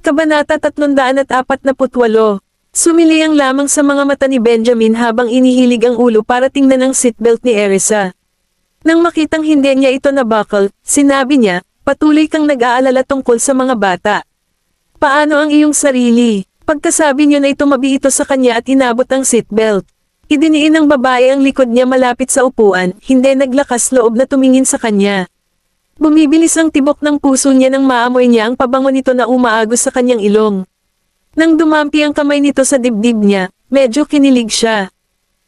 Kabanata 348. Sumiliyang lamang sa mga mata ni Benjamin habang inihilig ang ulo para tingnan ang seatbelt ni Erisa. Nang makitang hindi niya ito nabuckle, sinabi niya, patuloy kang nag-aalala tungkol sa mga bata. Paano ang iyong sarili? Pagkasabi niyo na tumabi ito sa kanya at inabot ang seatbelt. Idiniin ng babae ang likod niya malapit sa upuan, hindi naglakas loob na tumingin sa kanya. Bumibilis ang tibok ng puso niya nang maamoy niya ang pabango nito na umaagos sa kanyang ilong. Nang dumampi ang kamay nito sa dibdib niya, medyo kinilig siya.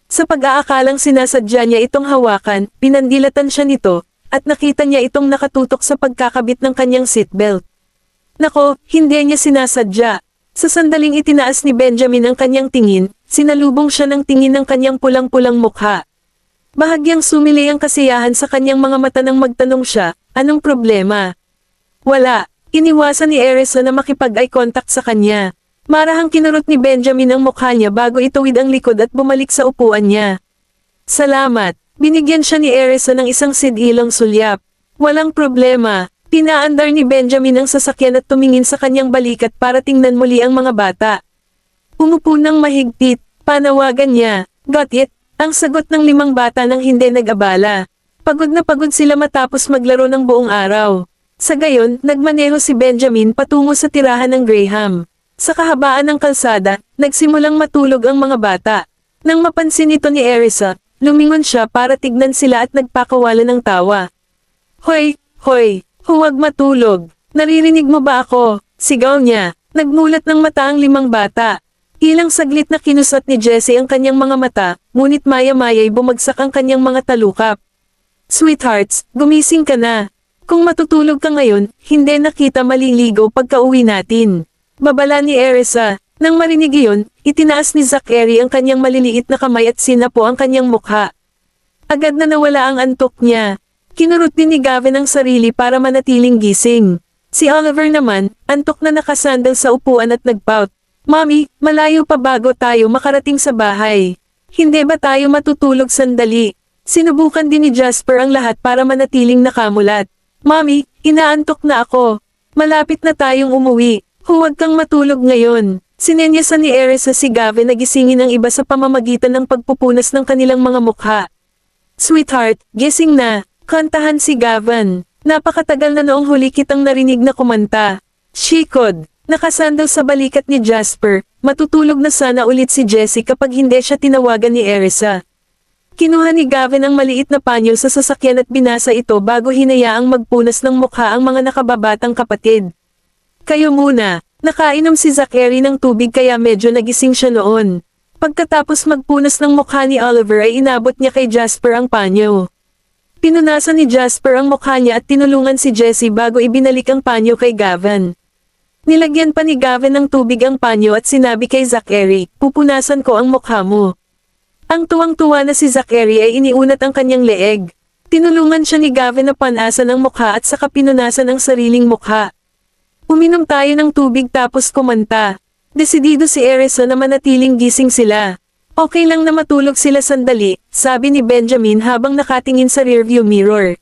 Sa pag-aakalang sinasadya niya itong hawakan, pinandilatan siya nito, at nakita niya itong nakatutok sa pagkakabit ng kanyang seatbelt. Nako, hindi niya sinasadya. Sa sandaling itinaas ni Benjamin ang kanyang tingin, sinalubong siya ng tingin ng kanyang pulang-pulang mukha. Bahagyang sumili ang kasiyahan sa kanyang mga mata nang magtanong siya, anong problema? Wala, iniwasan ni Erisa na makipag-eye contact sa kanya. Marahang kinurot ni Benjamin ang mukha niya bago ituwid ang likod at bumalik sa upuan niya. Salamat, binigyan siya ni Erisa ng isang sidilong sulyap. Walang problema. Pinaandar ni Benjamin ang sasakyan at tumingin sa kanyang balikat para tingnan muli ang mga bata. Umupo ng mahigpit, panawagan niya, got it, ang sagot ng 5 bata nang hindi nag-abala. Pagod na pagod sila matapos maglaro ng buong araw. Sa gayon, nagmaneho si Benjamin patungo sa tirahan ng Graham. Sa kahabaan ng kalsada, nagsimulang matulog ang mga bata. Nang mapansin ito ni Erisa, lumingon siya para tignan sila at nagpakawala ng tawa. Hoy, hoy! Huwag matulog. Naririnig mo ba ako? Sigaw niya. Nagmulat ng mata ang 5 bata. Ilang saglit na kinusat ni Jessie ang kanyang mga mata, ngunit maya-maya'y bumagsak ang kanyang mga talukap. Sweethearts, gumising ka na. Kung matutulog ka ngayon, hindi na kita maliligo pagka-uwi natin. Babala ni Erisa. Nang marinig iyon, itinaas ni Zachary ang kanyang maliliit na kamay at sinapo ang kanyang mukha. Agad na nawala ang antok niya. Kinurot din ni Gavin ang sarili para manatiling gising. Si Oliver naman, antok na nakasandal sa upuan at nagpout. Mommy, malayo pa bago tayo makarating sa bahay. Hindi ba tayo matutulog sandali? Sinubukan din ni Jasper ang lahat para manatiling nakamulat. Mommy, inaantok na ako. Malapit na tayong umuwi. Huwag kang matulog ngayon. Sinenyasan ni Erisa si Gavin na gisingin ang iba sa pamamagitan ng pagpupunas ng kanilang mga mukha. Sweetheart, gising na. Kantahan si Gavin. Napakatagal na noong huli kitang narinig na kumanta. Shikod. Nakasandal sa balikat ni Jasper, matutulog na sana ulit si Jessie kapag hindi siya tinawagan ni Erisa. Kinuha ni Gavin ang maliit na panyo sa sasakyan at binasa ito bago hinayaang magpunas ng mukha ang mga nakababatang kapatid. Kayo muna. Nakainom si Zachary ng tubig kaya medyo nagising siya noon. Pagkatapos magpunas ng mukha ni Oliver ay inabot niya kay Jasper ang panyo. Pinunasan ni Jasper ang mukha niya at tinulungan si Jessie bago ibinalik ang panyo kay Gavin. Nilagyan pa ni Gavin ng tubig ang panyo at sinabi kay Zachary, pupunasan ko ang mukha mo. Ang tuwang-tuwa na si Zachary ay iniunat ang kanyang leeg. Tinulungan siya ni Gavin na panasan ang mukha at saka pinunasan ang sariling mukha. Uminom tayo ng tubig tapos kumanta. Desidido si Erisa na manatiling gising sila. Okay lang na matulog sila sandali, sabi ni Benjamin habang nakatingin sa rearview mirror.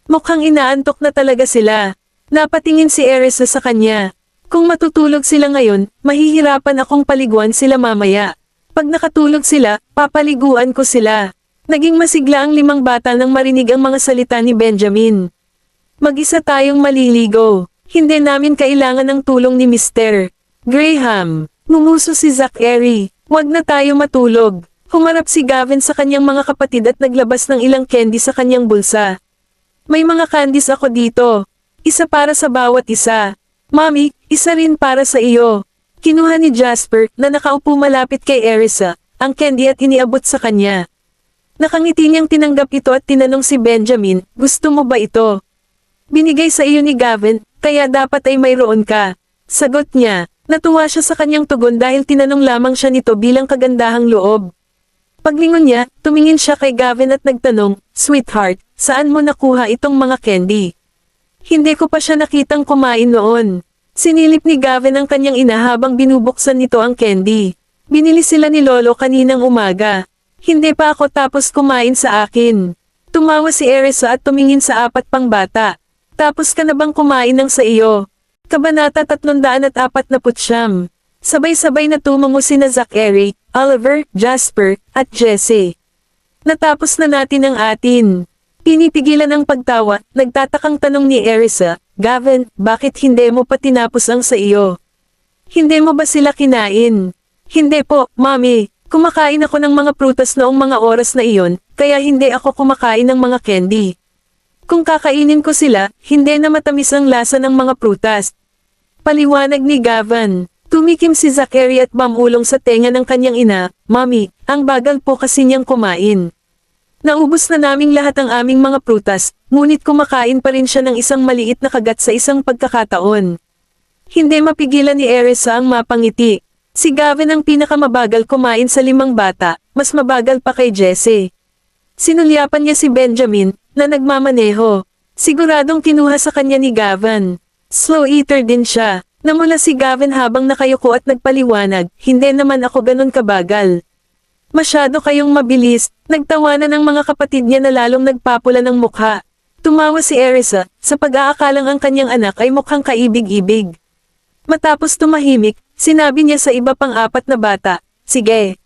Mukhang inaantok na talaga sila. Napatingin si Erisa sa kanya. Kung matutulog sila ngayon, mahihirapan akong paliguan sila mamaya. Pag nakatulog sila, papaliguan ko sila. Naging masigla ang 5 bata nang marinig ang mga salita ni Benjamin. Mag-isa tayong maliligo. Hindi namin kailangan ng tulong ni Mr. Graham. Ngumuso si Zachary. Huwag na tayo matulog. Humarap si Gavin sa kanyang mga kapatid at naglabas ng ilang candy sa kanyang bulsa. May mga candies ako dito. Isa para sa bawat isa. Mommy, isa rin para sa iyo. Kinuha ni Jasper, na nakaupo malapit kay Erisa, ang candy at iniabot sa kanya. Nakangiti niyang tinanggap ito at tinanong si Benjamin, gusto mo ba ito? Binigay sa iyo ni Gavin, kaya dapat ay mayroon ka. Sagot niya. Natuwa siya sa kanyang tugon dahil tinanong lamang siya nito bilang kagandahang loob. Paglingon niya, tumingin siya kay Gavin at nagtanong, Sweetheart, saan mo nakuha itong mga candy? Hindi ko pa siya nakitang kumain noon. Sinilip ni Gavin ang kanyang ina habang binubuksan nito ang candy. Binili sila ni Lolo kaninang umaga. Hindi pa ako tapos kumain sa akin. Tumawa si Erisa at tumingin sa 4 pang bata. Tapos ka na bang kumain ng sa iyo? Kabanata 349. Sabay-sabay na tumungo sina Zachary, Oliver, Jasper, at Jesse. Natapos na natin ang atin. Pinipigilan ang pagtawa, nagtatakang tanong ni Erisa, Gavin, bakit hindi mo pa tinapos ang sa iyo? Hindi mo ba sila kinain? Hindi po, Mommy. Kumakain ako ng mga prutas noong mga oras na iyon, kaya hindi ako kumakain ng mga candy. Kung kakainin ko sila, hindi na matamis ang lasa ng mga prutas. Paliwanag ni Gavin. Tumikim si Zachary at mamulong sa tenga ng kanyang ina, Mommy, ang bagal po kasi niyang kumain. Naubos na naming lahat ang aming mga prutas, ngunit kumakain pa rin siya ng isang maliit na kagat sa isang pagkakataon. Hindi mapigilan ni Erisa ang mapangiti. Si Gavin ang pinakamabagal kumain sa 5 bata, mas mabagal pa kay Jesse. Sinulyapan niya si Benjamin, na nagmamaneho. Siguradong kinuha sa kanya ni Gavin. Slow eater din siya. Namula si Gavin habang nakayuko at nagpaliwanag, hindi naman ako ganun kabagal. Masyado kayong mabilis, nagtawanan ng mga kapatid niya na lalong nagpapula ng mukha. Tumawa si Erisa, sa pag-aakalang ang kanyang anak ay mukhang kaibig-ibig. Matapos tumahimik, sinabi niya sa iba pang 4 na bata, sige.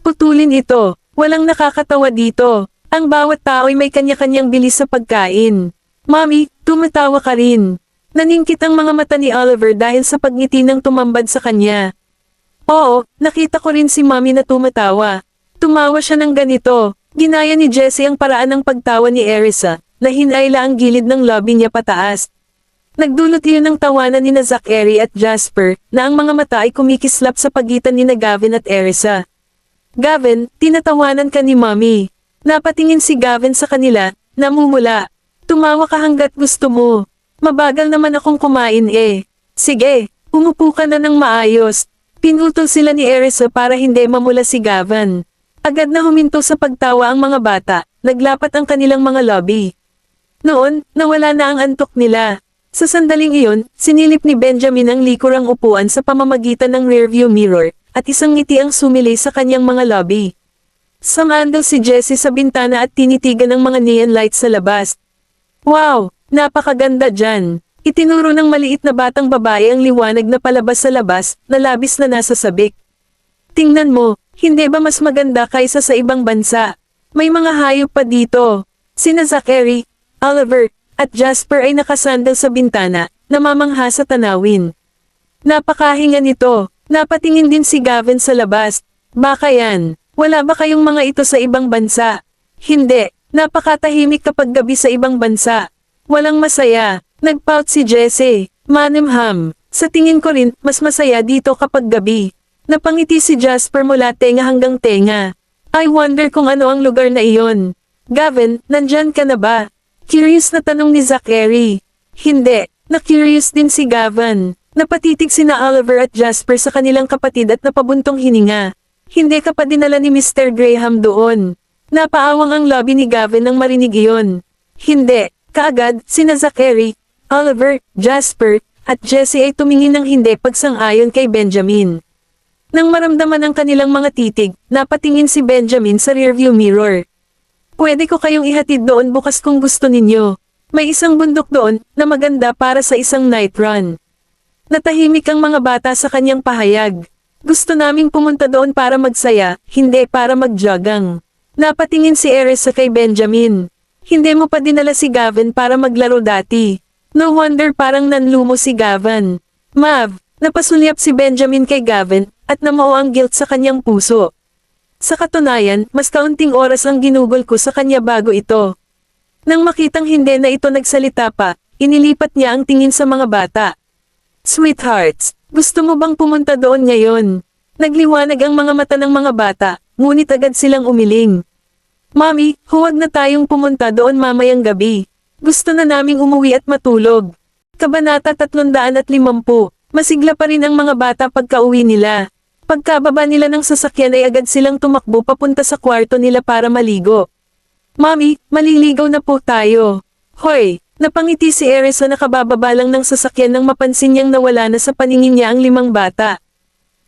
Putulin ito, walang nakakatawa dito. Ang bawat tao'y may kanya-kanyang bilis sa pagkain. Mommy, tumatawa ka rin. Naningkit ang mga mata ni Oliver dahil sa pagngiti ng tumambad sa kanya. Oo, nakita ko rin si Mommy na tumatawa. Tumawa siya ng ganito. Ginaya ni Jesse ang paraan ng pagtawa ni Erisa, na hinayla ang gilid ng lobby niya pataas. Nagdulot iyon ng tawanan ni Zachary at Jasper, na ang mga mata ay kumikislap sa pagitan ni Gavin at Erisa. Gavin, tinatawanan ka ni Mommy. Napatingin si Gavin sa kanila, namumula. Tumawa ka hanggat gusto mo. Mabagal naman akong kumain eh. Sige, umupo ka na ng maayos. Pinutol sila ni Erisa para hindi mamula si Gavin. Agad na huminto sa pagtawa ang mga bata, naglapat ang kanilang mga lobby. Noon, nawala na ang antok nila. Sa sandaling iyon, sinilip ni Benjamin ang likurang upuan sa pamamagitan ng rearview mirror, at isang ngiti ang sumilay sa kanyang mga lobby. Sumandal si Jesse sa bintana at tinitigan ang mga neon lights sa labas. Wow! Napakaganda dyan. Itinuro ng maliit na batang babae ang liwanag na palabas sa labas, na labis na nasa sabik. Tingnan mo, hindi ba mas maganda kaysa sa ibang bansa? May mga hayop pa dito. Sina Zachary, Oliver, at Jasper ay nakasandal sa bintana, namamangha sa tanawin. Napakahinga nito. Napatingin din si Gavin sa labas. Baka yan. Wala ba kayong mga ito sa ibang bansa? Hindi. Napakatahimik kapag gabi sa ibang bansa. Walang masaya. Nagpout si Jesse. Manimham. Sa tingin ko rin, mas masaya dito kapag gabi. Napangiti si Jasper mula tenga hanggang tenga. I wonder kung ano ang lugar na iyon. Gavin, nandyan ka na ba? Curious na tanong ni Zachary. Hindi. Na-curious din si Gavin. Napatitig sina Oliver at Jasper sa kanilang kapatid at napabuntong hininga. Hindi ka pa dinala ni Mr. Graham doon. Napaawang ang lobby ni Gavin nang marinig iyon. Hindi. Kaagad, sina Zachary, Oliver, Jasper, at Jesse ay tumingin ng hindi pagsang-ayon kay Benjamin. Nang maramdaman ang kanilang mga titig, napatingin si Benjamin sa rearview mirror. Pwede ko kayong ihatid doon bukas kung gusto ninyo. May isang bundok doon na maganda para sa isang night run. Natahimik ang mga bata sa kanyang pahayag. Gusto naming pumunta doon para magsaya, hindi para magjogang. Napatingin si Erisa kay Benjamin. Hindi mo pa dinala si Gavin para maglaro dati. No wonder parang nanlumo si Gavin. Mav, napasulyap si Benjamin kay Gavin, at namuo ang guilt sa kanyang puso. Sa katunayan, mas kaunting oras ang ginugol ko sa kanya bago ito. Nang makitang hindi na ito nagsalita pa, inilipat niya ang tingin sa mga bata. Sweethearts, gusto mo bang pumunta doon ngayon? Nagliwanag ang mga mata ng mga bata, ngunit agad silang umiling. Mommy, huwag na tayong pumunta doon mamayang gabi. Gusto na naming umuwi at matulog. Kabanata 350. Masigla pa rin ang mga bata pagka-uwi nila. Pagkababa nila ng sasakyan ay agad silang tumakbo papunta sa kwarto nila para maligo. Mommy, maliligaw na po tayo. Hoy, napangiti si Erisa na kabababa lang ng sasakyan nang mapansin niyang nawala na sa paningin niya ang 5 bata.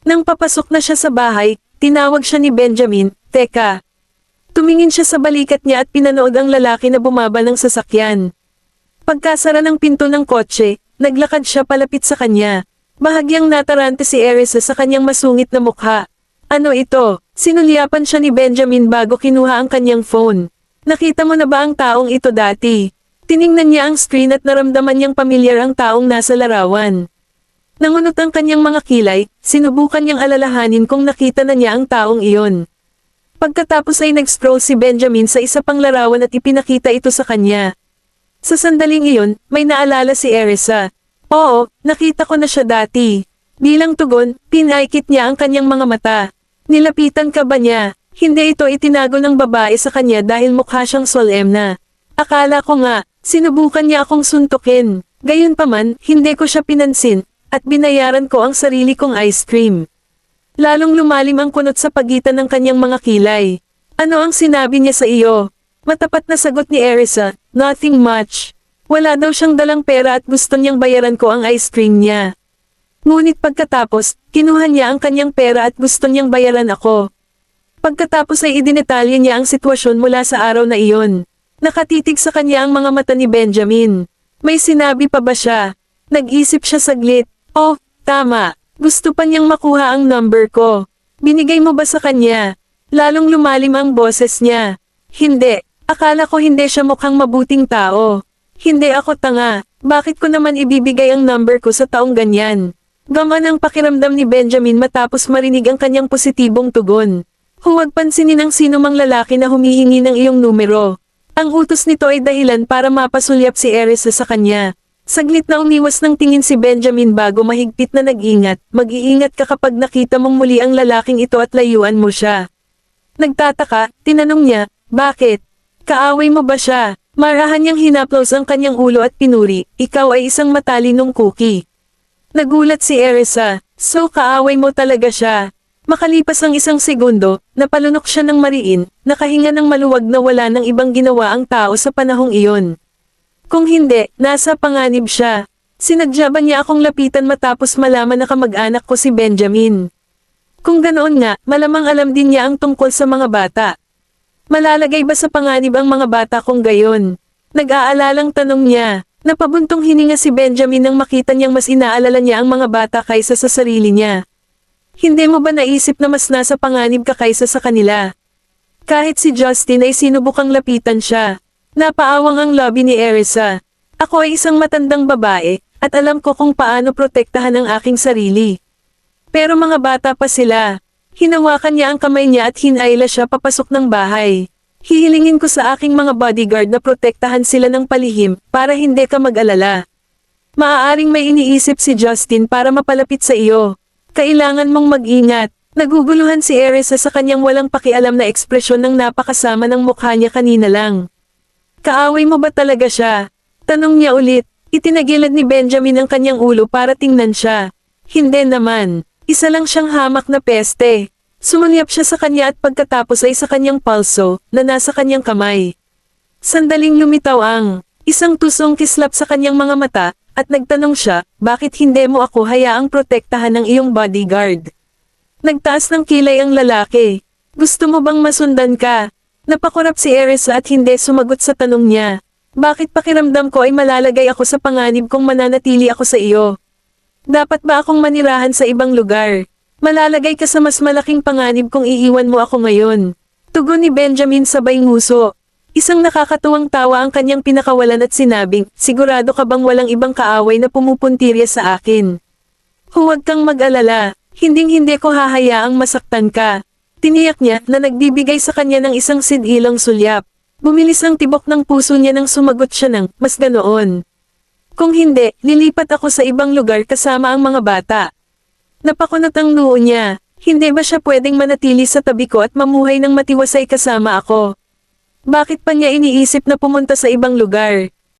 Nang papasok na siya sa bahay, tinawag siya ni Benjamin, Teka. Tumingin siya sa balikat niya at pinanood ang lalaki na bumaba ng sasakyan. Pagkasara ng pinto ng kotse, naglakad siya palapit sa kanya. Bahagyang natarante si Erisa sa kanyang masungit na mukha. Ano ito? Sinulyapan siya ni Benjamin bago kinuha ang kanyang phone. Nakita mo na ba ang taong ito dati? Tiningnan niya ang screen at naramdaman niyang pamilyar ang taong nasa larawan. Nangunot ang kanyang mga kilay, sinubukan niyang alalahanin kung nakita na niya ang taong iyon. Pagkatapos ay nag-scroll si Benjamin sa isa pang larawan at ipinakita ito sa kanya. Sa sandaling iyon, may naalala si Erisa. Oo, nakita ko na siya dati. Bilang tugon, pinaikit niya ang kanyang mga mata. Nilapitan ka ba niya? Hindi ito itinago ng babae sa kanya dahil mukha siyang solemna. Akala ko nga, sinubukan niya akong suntukin. Gayunpaman, hindi ko siya pinansin, at binayaran ko ang sarili kong ice cream. Lalong lumalim ang kunot sa pagitan ng kanyang mga kilay. Ano ang sinabi niya sa iyo? Matapat na sagot ni Erisa, nothing much. Wala daw siyang dalang pera at gusto niyang bayaran ko ang ice cream niya. Ngunit pagkatapos, kinuha niya ang kanyang pera at gusto niyang bayaran ako. Pagkatapos ay idinetalye niya ang sitwasyon mula sa araw na iyon. Nakatitig sa kanya ang mga mata ni Benjamin. May sinabi pa ba siya? Nag-isip siya saglit. Oh, tama. Gusto pa niyang makuha ang number ko. Binigay mo ba sa kanya? Lalong lumalim ang boses niya. Hindi. Akala ko hindi siya mukhang mabuting tao. Hindi ako tanga. Bakit ko naman ibibigay ang number ko sa taong ganyan? Gaman ang pakiramdam ni Benjamin matapos marinig ang kanyang positibong tugon. Huwag pansinin ang sinumang lalaki na humihingi ng iyong numero. Ang utos nito ay dahilan para mapasulyap si Erisa sa kanya. Saglit na umiwas ng tingin si Benjamin bago mahigpit na nag-ingat. Mag-iingat ka kapag nakita mong muli ang lalaking ito at layuan mo siya. Nagtataka, tinanong niya, bakit? Kaaway mo ba siya? Marahan niyang hinaplos ang kanyang ulo at pinuri, ikaw ay isang matalinong cookie. Nagulat si Erisa, so kaaway mo talaga siya. Makalipas ang isang segundo, napalunok siya ng mariin, nakahinga ng maluwag na wala ng ibang ginawa ang tao sa panahong iyon. Kung hindi, nasa panganib siya. Sinadya ba niya akong lapitan matapos malaman na kamag-anak ko si Benjamin? Kung ganoon nga, malamang alam din niya ang tungkol sa mga bata. Malalagay ba sa panganib ang mga bata kung gayon? Nag-aalalang tanong niya. Napabuntong hininga si Benjamin nang makita niyang mas inaalala niya ang mga bata kaysa sa sarili niya. Hindi mo ba naisip na mas nasa panganib ka kaysa sa kanila? Kahit si Justin ay sinubukang lapitan siya. Napaawang ang lobby ni Erisa. Ako ay isang matandang babae, at alam ko kung paano protektahan ang aking sarili. Pero mga bata pa sila. Hinawakan niya ang kamay niya at hinayla siya papasok ng bahay. Hihilingin ko sa aking mga bodyguard na protektahan sila ng palihim, para hindi ka mag-alala. Maaaring may iniisip si Justin para mapalapit sa iyo. Kailangan mong mag-ingat. Naguguluhan si Erisa sa kanyang walang pakialam na ekspresyon ng napakasama ng mukha niya kanina lang. Kaaway mo ba talaga siya? Tanong niya ulit. Itinagilid ni Benjamin ang kanyang ulo para tingnan siya. Hindi naman. Isa lang siyang hamak na peste. Sumulyap siya sa kanya at pagkatapos ay sa kanyang palso, na nasa kanyang kamay. Sandaling lumitaw ang isang tusong kislap sa kanyang mga mata, at nagtanong siya, bakit hindi mo ako hayaang protektahan ng iyong bodyguard? Nagtaas ng kilay ang lalaki. Gusto mo bang masundan ka? Napakurap si Erisa at hindi sumagot sa tanong niya. Bakit pakiramdam ko ay malalagay ako sa panganib kung mananatili ako sa iyo? Dapat ba akong manirahan sa ibang lugar? Malalagay ka sa mas malaking panganib kung iiwan mo ako ngayon. Tugon ni Benjamin sabay nguso. Isang nakakatuwang tawa ang kanyang pinakawalan at sinabing, sigurado ka bang walang ibang kaaway na pumupuntirya sa akin? Huwag kang mag-alala, hinding-hindi ko hahayaang masaktan ka. Tiniyak niya na nagbibigay sa kanya ng isang sidilang sulyap. Bumilis ang tibok ng puso niya nang sumagot siya ng, mas ganoon. Kung hindi, lilipat ako sa ibang lugar kasama ang mga bata. Napakunot ang noo niya. Hindi ba siya pwedeng manatili sa tabi ko at mamuhay ng matiwasay kasama ako? Bakit pa niya iniisip na pumunta sa ibang lugar?